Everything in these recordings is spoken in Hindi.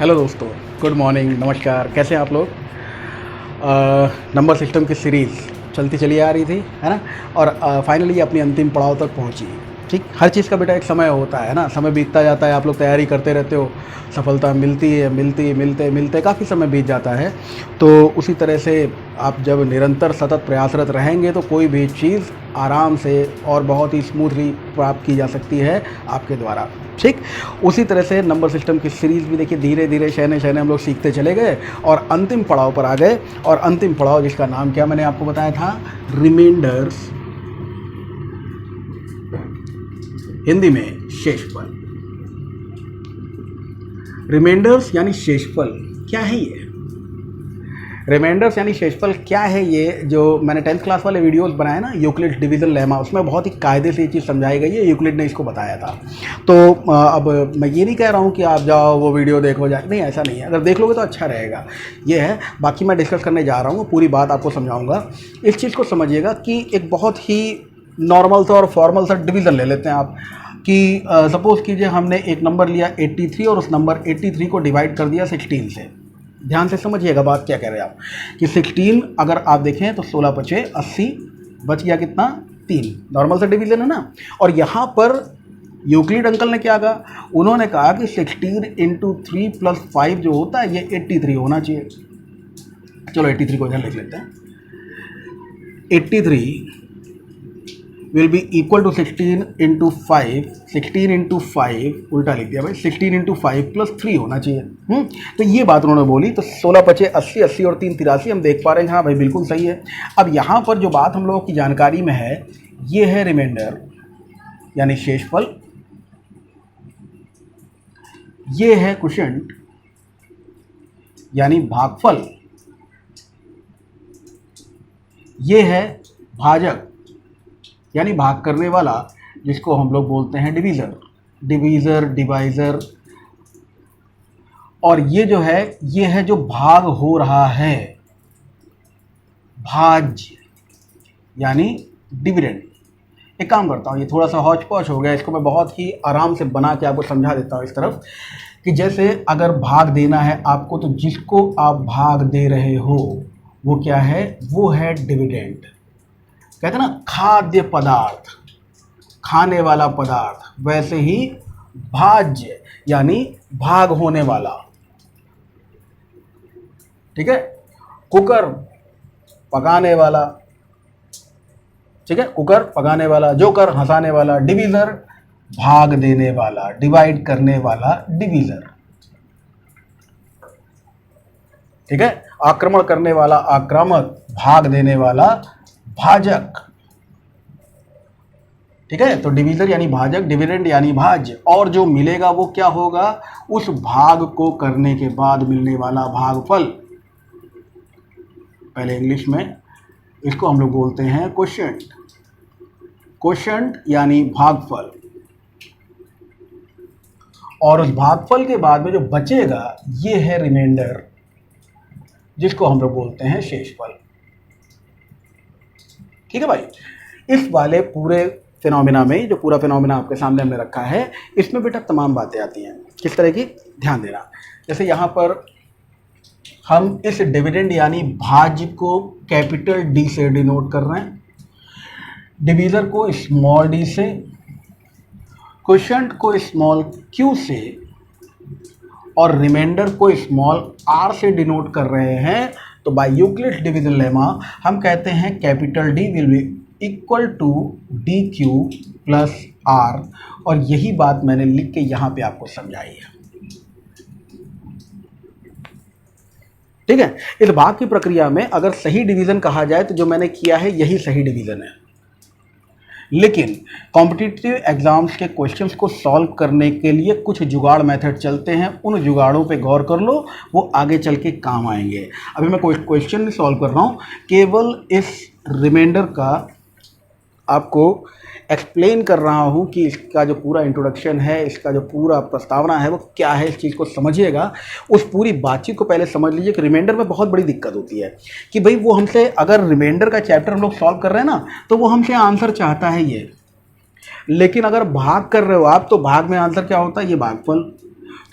हेलो दोस्तों, गुड मॉर्निंग, नमस्कार। कैसे हैं आप लोग? नंबर सिस्टम की सीरीज़ चलती चली आ रही थी, है ना। और फाइनली अपनी अंतिम पड़ाव तक पहुंची। ठीक, हर चीज़ का बेटा एक समय होता है ना। समय बीतता जाता है, आप लोग तैयारी करते रहते हो, सफलता मिलती है, मिलते मिलते काफ़ी समय बीत जाता है। तो उसी तरह से आप जब निरंतर सतत प्रयासरत रहेंगे तो कोई भी चीज़ आराम से और बहुत ही स्मूथली प्राप्त की जा सकती है आपके द्वारा। ठीक, उसी तरह से नंबर सिस्टम की सीरीज़ भी देखिए धीरे धीरे शहने शहने हम लोग सीखते चले गए और अंतिम पड़ाव पर आ गए। और अंतिम पड़ाव जिसका नाम क्या मैंने आपको बताया था, रिमाइंडर्स, हिंदी में शेषफल। रिमाइंडर्स यानी शेषफल क्या है ये? रिमाइंडर्स यानी शेषफल क्या है ये? जो मैंने 10th क्लास वाले वीडियोस बनाए ना, यूक्लिड डिवीज़न लेमा, उसमें बहुत ही कायदे से ये चीज़ समझाई गई है। यूक्लिड ने इसको बताया था। तो अब मैं ये नहीं कह रहा हूँ कि आप जाओ वो वीडियो देखो जाए, नहीं, ऐसा नहीं है। अगर देख लोगे तो अच्छा रहेगा, ये है। बाकी मैं डिस्कस करने जा रहा हूँ, पूरी बात आपको समझाऊँगा। इस चीज़ को समझिएगा कि एक बहुत ही नॉर्मल सा और फॉर्मल सा डिवीज़न ले लेते हैं आप कि सपोज़ कीजिए हमने एक नंबर लिया 83 और उस नंबर 83 को डिवाइड कर दिया 16 से। ध्यान से समझिएगा बात क्या कह रहे हैं आप, कि 16 अगर आप देखें तो 16 पचे 80, बच गया कितना? 3। नॉर्मल सा डिवीज़न है ना। और यहाँ पर यूक्लिड अंकल ने क्या कहा? उन्होंने कहा कि 16 इंटू 3 प्लस 5 जो होता है ये 83 होना चाहिए। चलो 83 को इधर लिख लेते हैं। 83 will be equal to 16 into 5। 16 into 5 उल्टा लिख दिया भाई, 16 इंटू 5 प्लस 3 होना चाहिए। तो ये बात उन्होंने बोली। तो 16 पचे 80, 80 और 3 83, हम देख पा रहे हैं हाँ भाई बिल्कुल सही है। अब यहाँ पर जो बात हम लोगों की जानकारी में है ये है रिमाइंडर यानी शेषफल, ये है क्वोशिएंट यानी भागफल, ये है भाजक यानी भाग करने वाला, जिसको हम लोग बोलते हैं डिवीज़र, डिवाइज़र। और ये जो है ये है जो भाग हो रहा है, भाज्य यानी डिविडेंड। एक काम करता हूँ, ये थोड़ा सा हौच पौच हो गया, इसको मैं बहुत ही आराम से बना के आपको समझा देता हूँ इस तरफ, कि जैसे अगर भाग देना है आपको तो जिसको आप भाग दे रहे हो वो क्या है? वो है डिविडेंड। कहते हैं ना खाद्य पदार्थ, खाने वाला पदार्थ, वैसे ही भाज्य यानी भाग होने वाला। ठीक है, कुकर पकाने वाला, ठीक है, कुकर पकाने वाला, जोकर हंसाने वाला, डिवीज़र भाग देने वाला, डिवाइड करने वाला डिवीज़र। ठीक है, आक्रमण करने वाला आक्रामक, भाग देने वाला भाजक। ठीक है, तो डिवीज़र यानी भाजक, डिविडेंड यानी भाज्य, और जो मिलेगा वो क्या होगा? उस भाग को करने के बाद मिलने वाला भागफल। पहले इंग्लिश में इसको हम लोग बोलते हैं क्वोशिएंट। क्वोशिएंट यानी भागफल, और उस भागफल के बाद में जो बचेगा ये है रिमाइंडर, जिसको हम लोग बोलते हैं शेषफल। ठीक है भाई, इस वाले पूरे फिनोमिना में, जो पूरा फिनोमिना आपके सामने हमने रखा है, इसमें बेटा तमाम बातें आती हैं। किस तरह की? ध्यान देना। जैसे यहाँ पर हम इस डिविडेंड यानी भाज्य को कैपिटल डी से डिनोट कर रहे हैं, डिवीज़र को स्मॉल डी से, क्वोशिएंट को स्मॉल क्यू से, और रिमाइंडर को स्मॉल आर से डिनोट कर रहे हैं। तो बाय यूक्लिड डिवीज़न लेमा हम कहते हैं capital D will be equal to D Q plus R. और यही बात मैंने लिख के यहाँ पे आपको समझाई है। ठीक है, इस भाग की प्रक्रिया में अगर सही डिवीज़न कहा जाए तो जो मैंने किया है यही सही डिवीज़न है। लेकिन कॉम्पिटिटिव एग्जाम्स के क्वेश्चंस को सॉल्व करने के लिए कुछ जुगाड़ मेथड चलते हैं, उन जुगाड़ों पे गौर कर लो, वो आगे चल के काम आएंगे। अभी मैं कोई क्वेश्चन नहीं सॉल्व कर रहा हूँ, केवल इस रिमाइंडर का आपको एक्सप्लेन कर रहा हूँ कि इसका जो पूरा इंट्रोडक्शन है, इसका जो पूरा प्रस्तावना है वो क्या है, इस चीज़ को समझिएगा। उस पूरी बातचीत को पहले समझ लीजिए कि रिमाइंडर में बहुत बड़ी दिक्कत होती है कि भाई वो हमसे, अगर रिमाइंडर का चैप्टर हम लोग सॉल्व कर रहे हैं ना, तो वो हमसे आंसर चाहता है ये, लेकिन अगर भाग कर रहे हो आप तो भाग में आंसर क्या होता है? ये भागफल।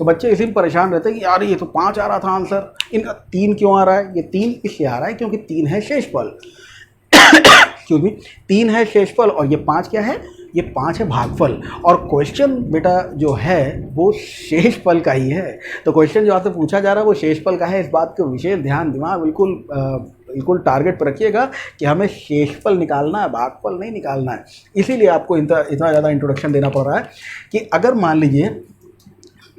तो बच्चे इसी में परेशान रहते हैं कि यार ये तो 5 आ रहा था आंसर, इनका 3 क्यों आ रहा है। ये 3 इसलिए आ रहा है क्योंकि 3 है शेषफल क्योंकि 3 है शेषफल और ये 5 क्या है, ये 5 है भागफल। और क्वेश्चन बेटा जो है वो शेषफल का ही है। तो क्वेश्चन जो आपसे पूछा जा रहा है वो शेषफल का है। इस बात को विशेष ध्यान, दिमाग बिल्कुल टारगेट पर रखिएगा कि हमें शेषफल निकालना है, भागफल नहीं निकालना है। इसीलिए आपको इतना ज़्यादा इंट्रोडक्शन देना पड़ रहा है कि अगर मान लीजिए,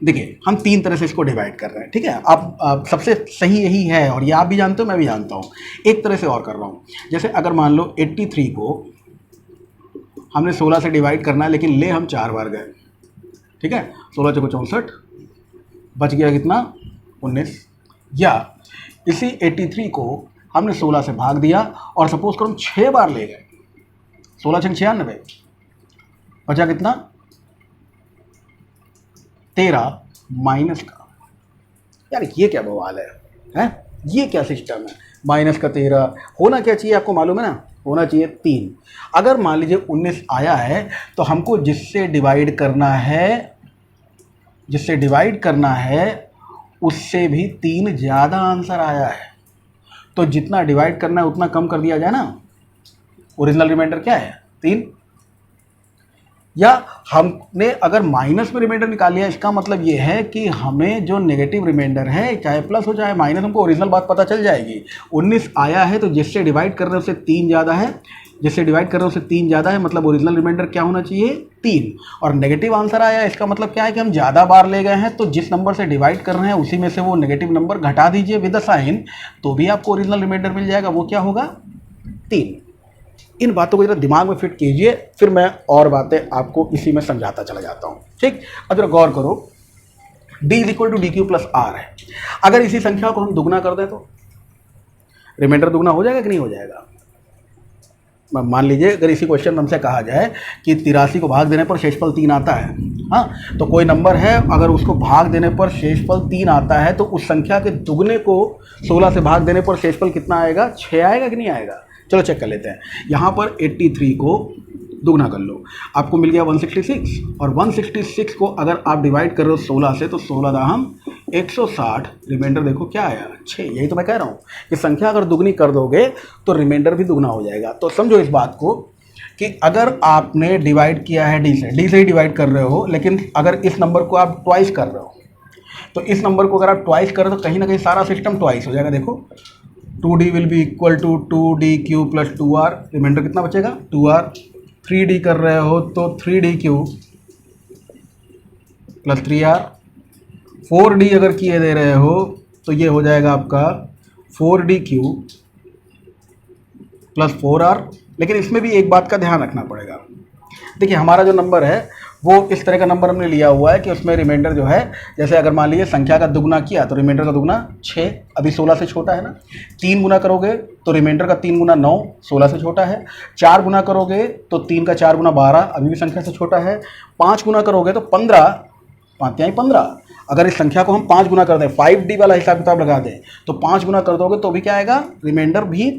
देखिए हम 3 तरह से इसको डिवाइड कर रहे हैं, ठीक है। अब सबसे सही यही है और ये आप भी जानते हो, मैं भी जानता हूँ। एक तरह से और कर रहा हूँ, जैसे अगर मान लो 83 को हमने 16 से डिवाइड करना है, लेकिन ले हम 4 बार गए, ठीक है। 16 चौको 64, बच गया कितना 19। या इसी 83 को हमने 16 से भाग दिया और सपोज करो हम 6 बार ले गए, 16 छंग 96, बचा कितना 13 माइनस का। यार ये क्या बवाल है, हैं? ये क्या सिस्टम है, माइनस का 13 होना क्या चाहिए आपको मालूम है ना, होना चाहिए 3। अगर मान लीजिए 19 आया है तो हमको जिससे डिवाइड करना है उससे भी 3 ज़्यादा आंसर आया है। तो जितना डिवाइड करना है उतना कम कर दिया जाए ना। ओरिजिनल रिमाइंडर क्या है 3। या हमने अगर माइनस में रिमाइंडर निकाल लिया, इसका मतलब ये है कि हमें जो नेगेटिव रिमाइंडर है, चाहे प्लस हो चाहे माइनस, हमको ओरिजिनल बात पता चल जाएगी। 19 आया है तो जिससे डिवाइड कर रहे हैं उससे 3 ज़्यादा है, जिससे डिवाइड कर रहे हैं उससे 3 ज़्यादा है, मतलब ओरिजिनल रिमाइंडर क्या होना चाहिए 3। और नेगेटिव आंसर आया, इसका मतलब क्या है कि हम ज़्यादा बार ले गए हैं, तो जिस नंबर से डिवाइड कर रहे हैं उसी में से वो नेगेटिव नंबर घटा दीजिए विद द साइन, तो भी आपको ओरिजिनल रिमाइंडर मिल जाएगा। वो क्या होगा 3। इन बातों को जरा दिमाग में फिट कीजिए, फिर मैं और बातें आपको इसी में समझाता चला जाता हूँ, ठीक। अब जरा गौर करो, d = dq + r है। अगर इसी संख्या को हम दुगना कर दें तो रिमाइंडर दुगना हो जाएगा कि नहीं हो जाएगा। मान लीजिए अगर इसी क्वेश्चन में हमसे कहा जाए कि 83 को भाग देने पर शेषफल 3 आता है, हाँ, तो कोई नंबर है अगर उसको भाग देने पर शेषफल 3 आता है तो उस संख्या के दुगने को 16 से भाग देने पर शेषफल कितना आएगा, 6 आएगा कि नहीं आएगा। चलो चेक कर लेते हैं। यहाँ पर 83 को दुगना कर लो, आपको मिल गया 166, और 166 को अगर आप डिवाइड कर रहे हो 16 से तो 16 दा हम 160, रिमाइंडर देखो क्या आया 6। यही तो मैं कह रहा हूँ कि संख्या अगर दुगनी कर दोगे तो रिमाइंडर भी दुगना हो जाएगा। तो समझो इस बात को कि अगर आपने डिवाइड किया है डी से ही डिवाइड कर रहे हो, लेकिन अगर इस नंबर को आप ट्वाइस कर रहे हो, तो इस नंबर को अगर आप ट्वाइस कर रहे हो तो कहीं ना कहीं सारा सिस्टम ट्वाइस हो जाएगा। देखो 2d will be equal to 2dq + 2r, remainder कितना बचेगा 2r। 3d कर रहे हो तो 3dq + 3r। 4d अगर किए दे रहे हो तो ये हो जाएगा आपका 4dq + 4r। लेकिन इसमें भी एक बात का ध्यान रखना पड़ेगा। देखिए हमारा जो नंबर है वो इस तरह का नंबर हमने लिया हुआ है कि उसमें रिमाइंडर जो है, जैसे अगर मान लीजिए संख्या का दुगना किया तो रिमाइंडर का दुगना 6, अभी 16 से छोटा है ना। 3 गुना करोगे तो रिमाइंडर का 3 गुना 9, 16 से छोटा है। 4 गुना करोगे तो 3 का 4 गुना 12, अभी भी संख्या से छोटा है। 5 गुना करोगे तो 15, 5 × 15। अगर इस संख्या को हम 5 गुना कर दें, 5d वाला हिसाब किताब लगा दें, तो 5 गुना कर दोगे तो भी क्या आएगा, रिमाइंडर भी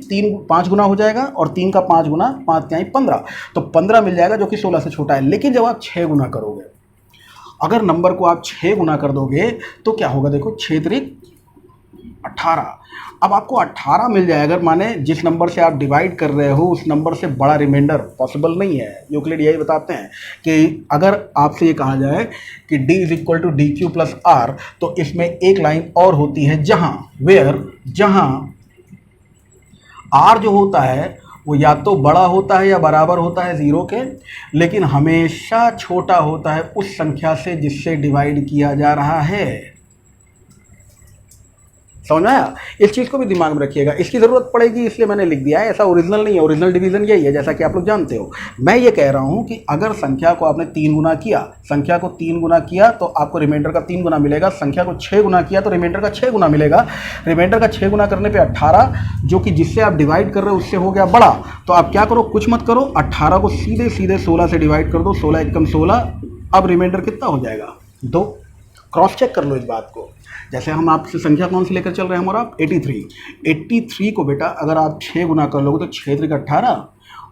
5 गुना हो जाएगा, और 3 का 5 गुना 5 × 15, तो 15 मिल जाएगा जो कि 16 से छोटा है। लेकिन जब आप 6 गुना करोगे, अगर नंबर को आप 6 गुना कर दोगे तो क्या होगा, देखो 6 त्रिक 18। अब आपको 18 मिल जाएगा, माने जिस नंबर से आप डिवाइड कर रहे हो उस नंबर से बड़ा रिमाइंडर पॉसिबल नहीं है। यूक्लिड यही बताते हैं कि अगर आपसे ये कहा जाए कि d = dq + r, तो इसमें एक लाइन और होती है जहां r जो होता है वो या तो बड़ा होता है या बराबर होता है 0 के, लेकिन हमेशा छोटा होता है उस संख्या से जिससे डिवाइड किया जा रहा है। समझ में आया। इस चीज़ को भी दिमाग में रखिएगा, इसकी ज़रूरत पड़ेगी इसलिए मैंने लिख दिया है। ऐसा ओरिजिनल नहीं है, ओरिजिनल डिवीज़न यही है जैसा कि आप लोग जानते हो। मैं ये कह रहा हूँ कि अगर संख्या को आपने 3 गुना किया, तो आपको रिमाइंडर का 3 गुना मिलेगा। संख्या को 6 गुना किया तो रिमाइंडर का 6 गुना मिलेगा। रिमाइंडर का 6 गुना करने पर 18, जो कि जिससे आप डिवाइड कर रहे हो उससे हो गया बड़ा। तो आप क्या करो, कुछ मत करो, 18 को सीधे 16 से डिवाइड कर दो, 16 एकम 16। अब रिमाइंडर कितना हो जाएगा 2। क्रॉस चेक कर लो इस बात को। जैसे हम आपसे संख्या कौन सी लेकर चल रहे हैं, हमारा 83 को बेटा अगर आप 6 गुना कर लोगे तो 6 त्रिक 18,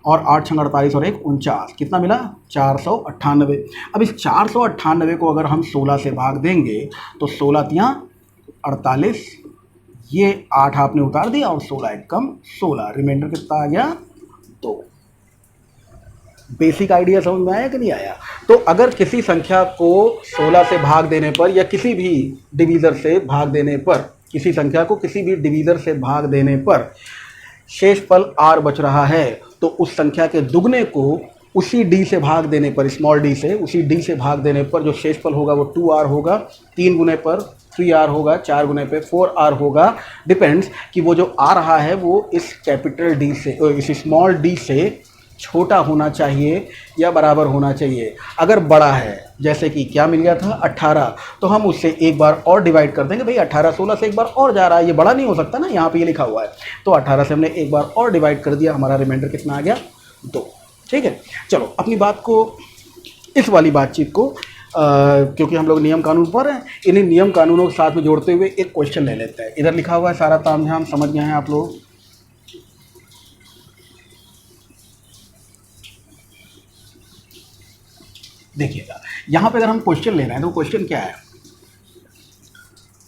और 8 छंग 48 और 1 49, कितना मिला 498। अब इस 498 को अगर हम 16 से भाग देंगे तो 16 तियाँ 48, ये 8 आपने उतार दिया और 16 एक कम 16, रिमाइंडर कितना आ गया 2। बेसिक आइडिया समझ में आया कि नहीं आया? तो अगर किसी संख्या को 16 से भाग देने पर या किसी भी डिवीज़र से भाग देने पर, किसी संख्या को किसी भी डिवीज़र से भाग देने पर शेषफल r बच रहा है, तो उस संख्या के दुगने को उसी d से भाग देने पर, स्मॉल d से, उसी d से भाग देने पर जो शेषफल होगा वो 2r होगा, 3 गुने पर 3r होगा, 4 गुने पे 4r होगा। डिपेंड्स कि वो जो आ रहा है वो इस कैपिटल D से, इस स्मॉल d से छोटा होना चाहिए या बराबर होना चाहिए। अगर बड़ा है, जैसे कि क्या मिल गया था 18, तो हम उससे एक बार और डिवाइड कर देंगे। भाई 18 16 से एक बार और जा रहा है, ये बड़ा नहीं हो सकता ना, यहाँ पे ये लिखा हुआ है। तो 18 से हमने एक बार और डिवाइड कर दिया, हमारा रिमाइंडर कितना आ गया 2। ठीक है, चलो अपनी बात को, इस वाली बातचीत को क्योंकि हम लोग नियम कानून पढ़ रहे हैं, इन्हीं नियम कानूनों के साथ में जोड़ते हुए एक क्वेश्चन ले लेते हैं। इधर लिखा हुआ है, सारा तामझाम समझ गए हैं आप लोग? देखिएगा, यहाँ पे अगर हम क्वेश्चन ले रहे हैं तो क्वेश्चन क्या है,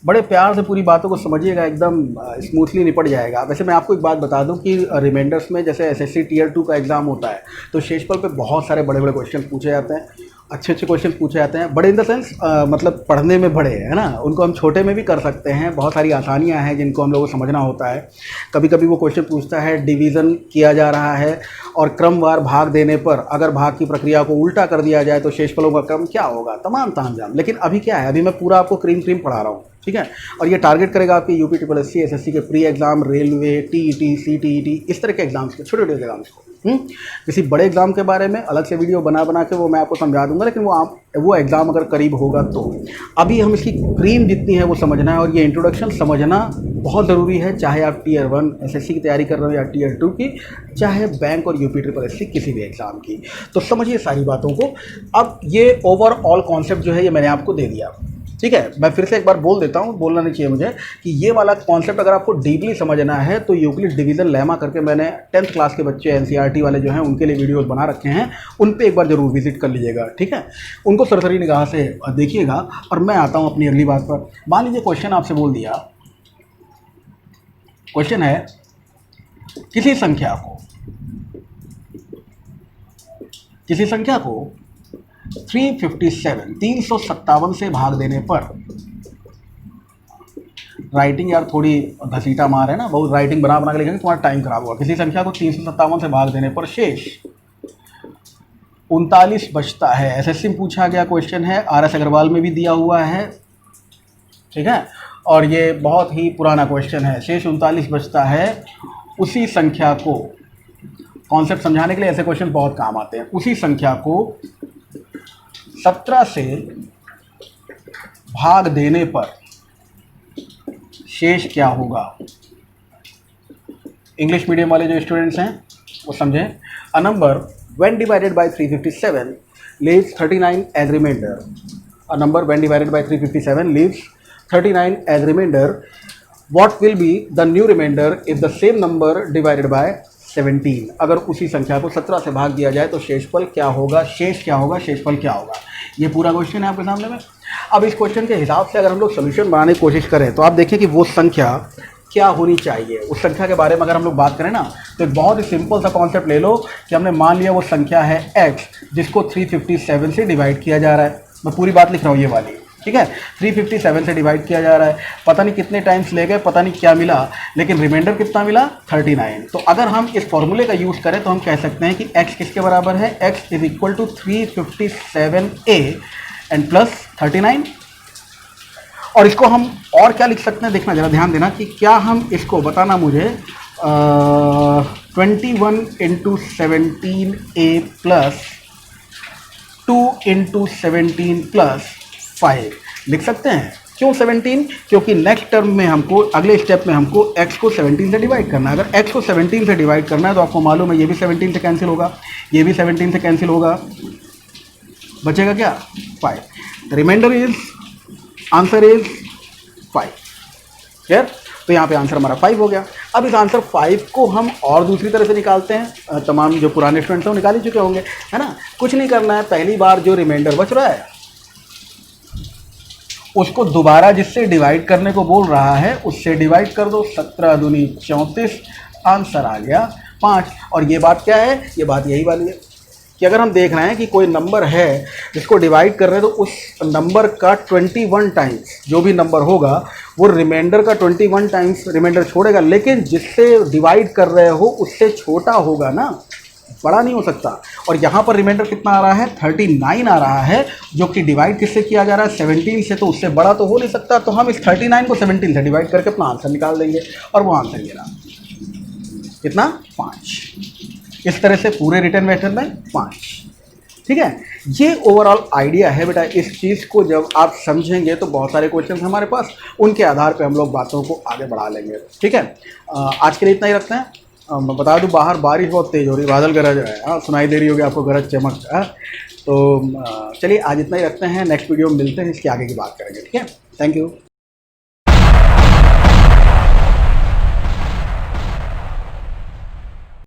बड़े प्यार से पूरी बातों को समझिएगा, एकदम स्मूथली निपट जाएगा। वैसे मैं आपको एक बात बता दूं कि रिमाइंडर्स में जैसे एसएससी टियर 2 का एग्ज़ाम होता है तो शेषफल पे बहुत सारे बड़े बड़े क्वेश्चन पूछे जाते हैं, अच्छे अच्छे क्वेश्चन पूछे जाते हैं। बड़े इन द सेंस मतलब पढ़ने में बड़े, है ना, उनको हम छोटे में भी कर सकते हैं। बहुत सारी आसानियाँ हैं जिनको हम लोगों को समझना होता है। कभी कभी वो क्वेश्चन पूछता है डिवीज़न किया जा रहा है और क्रमवार भाग देने पर अगर भाग की प्रक्रिया को उल्टा कर दिया जाए तो शेषफलों का क्रम क्या होगा, तमाम तामझाम। लेकिन अभी क्या है, अभी मैं पूरा आपको क्रीम पढ़ा रहा हूँ, ठीक है। और ये टारगेट करेगा आपके यूपी SSC एसएससी के pre exam, railway, TET, CTET, इस तरह के एग्जाम्स के, छोटे छोटे एग्जाम्स को। किसी बड़े एग्ज़ाम के बारे में अलग से वीडियो बना के वो मैं आपको समझा दूंगा, लेकिन वो एग्ज़ाम अगर करीब होगा तो। अभी हम इसकी क्रीम जितनी है वो समझना है, और ये इंट्रोडक्शन समझना बहुत ज़रूरी है, चाहे आप टियर 1 एसएससी की तैयारी कर रहे हो या टियर 2 की, चाहे बैंक और यूपी SSC किसी भी एग्ज़ाम की। तो समझिए सारी बातों को। अब ये ओवरऑल कॉन्सेप्ट जो है ये मैंने आपको दे दिया, ठीक है। मैं फिर से एक बार बोल देता हूँ, बोलना नहीं चाहिए मुझे, कि ये वाला कॉन्सेप्ट अगर आपको डीपली समझना है तो यूक्लिड डिवीज़न लेमा करके मैंने 10th क्लास के बच्चे एनसीईआरटी वाले जो हैं उनके लिए वीडियोस बना रखे हैं, उन पे एक बार जरूर विजिट कर लीजिएगा, ठीक है। उनको सरसरी निगाह से देखिएगा। और मैं आता हूँ अपनी अगली बात पर। मान लीजिए क्वेश्चन आपसे बोल दिया, क्वेश्चन है किसी संख्या को 357 से भाग देने पर, राइटिंग यार थोड़ी घसीटा मार है ना, बहुत राइटिंग बना के लिखेंगे तुम्हारा टाइम खराब होगा। किसी संख्या को 357 से भाग देने पर शेष 39 बचता है। एसएससी में पूछा गया क्वेश्चन है, RS अग्रवाल में भी दिया हुआ है, ठीक है, और ये बहुत ही पुराना क्वेश्चन है। शेष 39 बचता है। उसी संख्या को, कॉन्सेप्ट समझाने के लिए ऐसे क्वेश्चन बहुत काम आते हैं। उसी संख्या को 17 से भाग देने पर शेष क्या होगा। इंग्लिश मीडियम वाले जो स्टूडेंट्स हैं वो समझें। A number when divided by 357 leaves 39 as remainder. A number when divided by 357 leaves 39 as remainder. What will be the new remainder if the same number divided by 17। अगर उसी संख्या को 17 से भाग दिया जाए तो शेषफल क्या होगा, शेष क्या होगा, शेषफल क्या होगा। ये पूरा क्वेश्चन है आपके सामने में। अब इस क्वेश्चन के हिसाब से अगर हम लोग सोल्यूशन बनाने की कोशिश करें तो आप देखिए कि वो संख्या क्या होनी चाहिए। उस संख्या के बारे में अगर हम लोग बात करें ना तो एक बहुत ही सिंपल सा कॉन्सेप्ट ले लो कि हमने मान लिया वो संख्या है x, जिसको 357 से डिवाइड किया जा रहा है। मैं पूरी बात लिख रहा हूँ ये वाली, ठीक है। 357 से डिवाइड किया जा रहा है, पता नहीं कितने टाइम्स ले गए, पता नहीं क्या मिला, लेकिन रिमाइंडर कितना मिला 39। तो अगर हम इस फॉर्मूले का यूज़ करें तो हम कह सकते हैं कि x किसके बराबर है, x is equal to 357a and plus 39। और इसको हम और क्या लिख सकते हैं, देखना जरा ध्यान देना कि क्या हम इसको, बताना मुझे, 21 into 17a plus 2 into 17 plus 5 लिख सकते हैं। क्यों 17? क्योंकि नेक्स्ट टर्म में हमको, अगले स्टेप में हमको x को 17 से डिवाइड करना है। अगर x को 17 से डिवाइड करना है तो आपको मालूम है ये भी 17 से कैंसिल होगा, ये भी 17 से कैंसिल होगा, बचेगा क्या 5। Remainder is, answer is 5। Clear? तो यहाँ पे आंसर हमारा 5 हो गया। अब इस आंसर 5 को हम और दूसरी तरह से निकालते हैं। तमाम जो पुराने स्टूडेंट्स हैं वो निकाल ही चुके होंगे, है ना। कुछ नहीं करना है, पहली बार जो रिमाइंडर बच रहा है उसको दोबारा जिससे डिवाइड करने को बोल रहा है उससे डिवाइड कर दो। 17 दूनी 34, आंसर आ गया 5। और ये बात क्या है, ये बात यही वाली है कि अगर हम देख रहे हैं कि कोई नंबर है जिसको डिवाइड कर रहे हैं तो उस नंबर का 21 टाइम्स जो भी नंबर होगा वो रिमाइंडर का 21 टाइम्स रिमाइंडर छोड़ेगा, लेकिन जिससे डिवाइड कर रहे हो उससे छोटा होगा ना, बड़ा नहीं हो सकता। और यहाँ पर रिमाइंडर कितना आ रहा है, 39 आ रहा है, जो कि डिवाइड किससे किया जा रहा है, 17 से, तो उससे बड़ा तो हो नहीं सकता। तो हम इस 39 को 17 से डिवाइड करके अपना आंसर निकाल देंगे और वो आंसर ये रहा, कितना, 5। इस तरह से पूरे रिटर्न मेथड में 5। ठीक है, ये ओवरऑल आइडिया है बेटा। इस चीज़ को जब आप समझेंगे तो बहुत सारे क्वेश्चन हमारे पास, उनके आधार पे हम लोग बातों को आगे बढ़ा लेंगे। ठीक है, आज के लिए इतना ही रखते हैं। मैं बता दूं बाहर बारिश बहुत तेज़ हो रही, बादल गरज रहा है, हाँ सुनाई दे रही होगी आपको गरज चमक। तो चलिए आज इतना ही रखते हैं, नेक्स्ट वीडियो में मिलते हैं, इसके आगे की बात करेंगे। ठीक है, थैंक यू।